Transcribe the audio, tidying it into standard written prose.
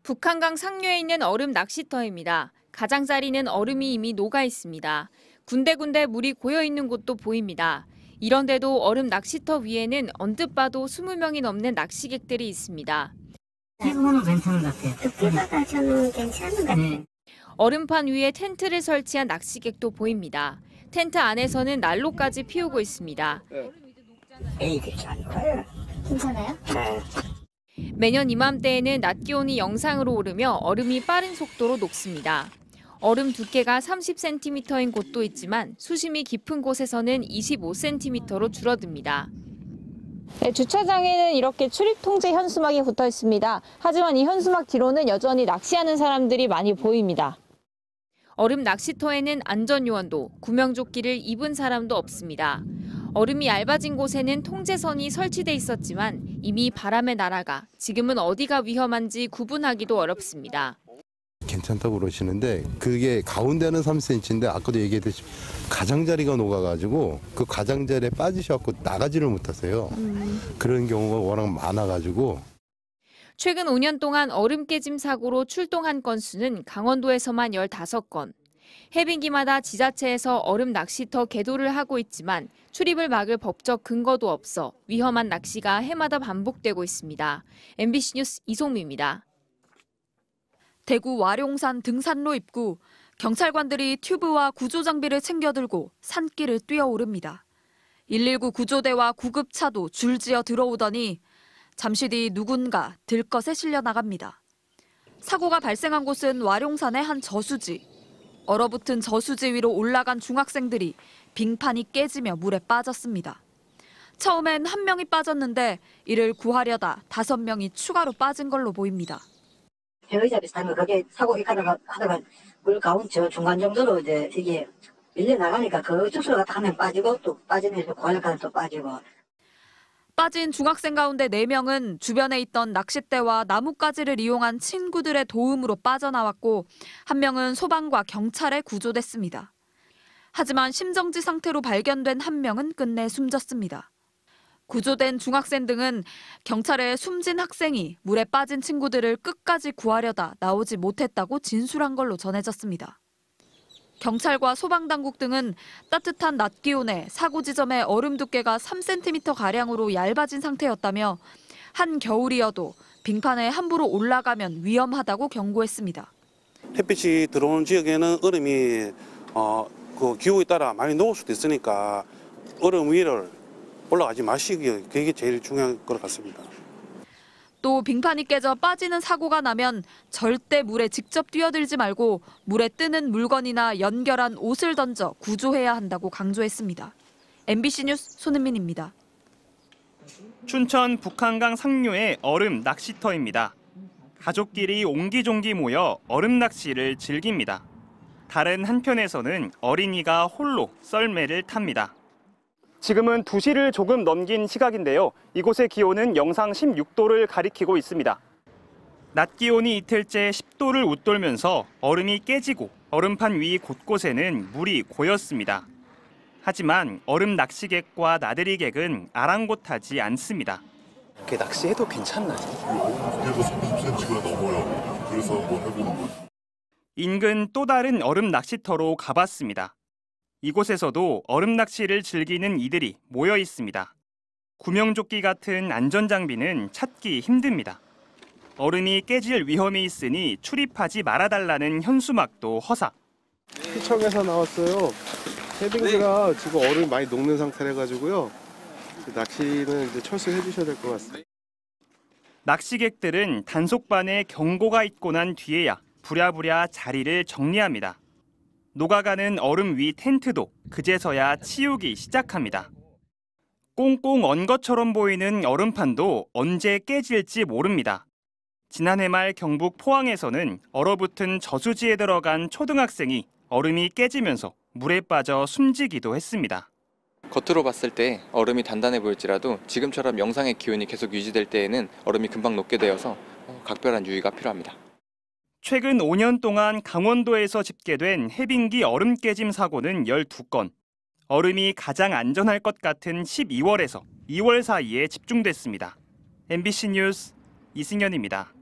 북한강 상류에 있는 얼음 낚시터입니다. 가장자리는 얼음이 이미 녹아 있습니다. 군데군데 물이 고여 있는 곳도 보입니다. 이런데도 얼음 낚시터 위에는 언뜻 봐도 20명이 넘는 낚시객들이 있습니다. 지금은 괜찮은 것 같아요. 듣기보다 저는 괜찮은 것 같아요. 얼음판 위에 텐트를 설치한 낚시객도 보입니다. 텐트 안에서는 난로까지 피우고 있습니다. 에이, 괜찮아요. 괜찮아요? 네. 매년 이맘때에는 낮 기온이 영상으로 오르며 얼음이 빠른 속도로 녹습니다. 얼음 두께가 30cm인 곳도 있지만 수심이 깊은 곳에서는 25cm로 줄어듭니다. 네, 주차장에는 이렇게 출입 통제 현수막이 붙어 있습니다. 하지만 이 현수막 뒤로는 여전히 낚시하는 사람들이 많이 보입니다. 얼음 낚시터에는 안전요원도, 구명조끼를 입은 사람도 없습니다. 얼음이 얇아진 곳에는 통제선이 설치돼 있었지만 이미 바람에 날아가 지금은 어디가 위험한지 구분하기도 어렵습니다. 괜찮다고 그러시는데 그게 가운데는 3cm인데 아까도 얘기했듯이 가장자리가 녹아가지고 그 가장자리에 빠지셔갖고 나가지를 못하세요. 그런 경우가 워낙 많아가지고. 최근 5년 동안 얼음 깨짐 사고로 출동한 건수는 강원도에서만 15건. 해빙기마다 지자체에서 얼음 낚시터 개도를 하고 있지만 출입을 막을 법적 근거도 없어 위험한 낚시가 해마다 반복되고 있습니다. MBC 뉴스 이송미입니다. 대구 와룡산 등산로 입구, 경찰관들이 튜브와 구조장비를 챙겨들고 산길을 뛰어오릅니다. 119 구조대와 구급차도 줄지어 들어오더니 잠시 뒤 누군가 들것에 실려 나갑니다. 사고가 발생한 곳은 와룡산의 한 저수지. 얼어붙은 저수지 위로 올라간 중학생들이 빙판이 깨지며 물에 빠졌습니다. 처음엔 1명이 빠졌는데 이를 구하려다 5명이 추가로 빠진 걸로 보입니다. 의자 비슷하면 그게 사고 하다가 물 가운 저 중간 정도로 이게 밀려 나가니까 그 축소를 갖다 하면 빠지고 또 빠지면 고할까지 또 빠지고. 빠진 중학생 가운데 4명은 주변에 있던 낚싯대와 나뭇가지를 이용한 친구들의 도움으로 빠져나왔고 1명은 소방과 경찰에 구조됐습니다. 하지만 심정지 상태로 발견된 1명은 끝내 숨졌습니다. 구조된 중학생 등은 경찰에 숨진 학생이 물에 빠진 친구들을 끝까지 구하려다 나오지 못했다고 진술한 걸로 전해졌습니다. 경찰과 소방당국 등은 따뜻한 낮 기온에 사고 지점의 얼음 두께가 3cm가량으로 얇아진 상태였다며 한겨울이어도 빙판에 함부로 올라가면 위험하다고 경고했습니다. 햇빛이 들어오는 지역에는 얼음이 그 기후에 따라 많이 녹을 수도 있으니까 얼음 위를 올라가지 마시기, 그게 제일 중요한 것 같습니다. 또 빙판이 깨져 빠지는 사고가 나면 절대 물에 직접 뛰어들지 말고 물에 뜨는 물건이나 연결한 옷을 던져 구조해야 한다고 강조했습니다. MBC 뉴스 손은민입니다. 춘천 북한강 상류의 얼음 낚시터입니다. 가족끼리 옹기종기 모여 얼음 낚시를 즐깁니다. 다른 한편에서는 어린이가 홀로 썰매를 탑니다. 지금은 2시를 조금 넘긴 시각인데요. 이곳의 기온은 영상 16도를 가리키고 있습니다. 낮 기온이 이틀째 10도를 웃돌면서 얼음이 깨지고 얼음판 위 곳곳에는 물이 고였습니다. 하지만 얼음 낚시객과 나들이객은 아랑곳하지 않습니다. 이렇게 낚시해도 괜찮나요? 그래도 30cm가 넘어요. 그래서 뭐 해보는 거죠. 인근 또 다른 얼음 낚시터로 가봤습니다. 이곳에서도 얼음 낚시를 즐기는 이들이 모여 있습니다. 구명조끼 같은 안전장비는 찾기 힘듭니다. 얼음이 깨질 위험이 있으니 출입하지 말아달라는 현수막도 허사. 시청에서 나왔어요. 해빙지가 지금 얼음이 많이 녹는 상태라 가지고요. 낚시는 이제 철수해 주셔야 될 것 같습니다. 낚시객들은 단속반에 경고가 있고 난 뒤에야 부랴부랴 자리를 정리합니다. 녹아가는 얼음 위 텐트도 그제서야 치우기 시작합니다. 꽁꽁 언 것처럼 보이는 얼음판도 언제 깨질지 모릅니다. 지난해 말 경북 포항에서는 얼어붙은 저수지에 들어간 초등학생이 얼음이 깨지면서 물에 빠져 숨지기도 했습니다. 겉으로 봤을 때 얼음이 단단해 보일지라도 지금처럼 영상의 기온이 계속 유지될 때에는 얼음이 금방 녹게 되어서 각별한 유의가 필요합니다. 최근 5년 동안 강원도에서 집계된 해빙기 얼음 깨짐 사고는 12건. 얼음이 가장 안전할 것 같은 12월에서 2월 사이에 집중됐습니다. MBC 뉴스 이승현입니다.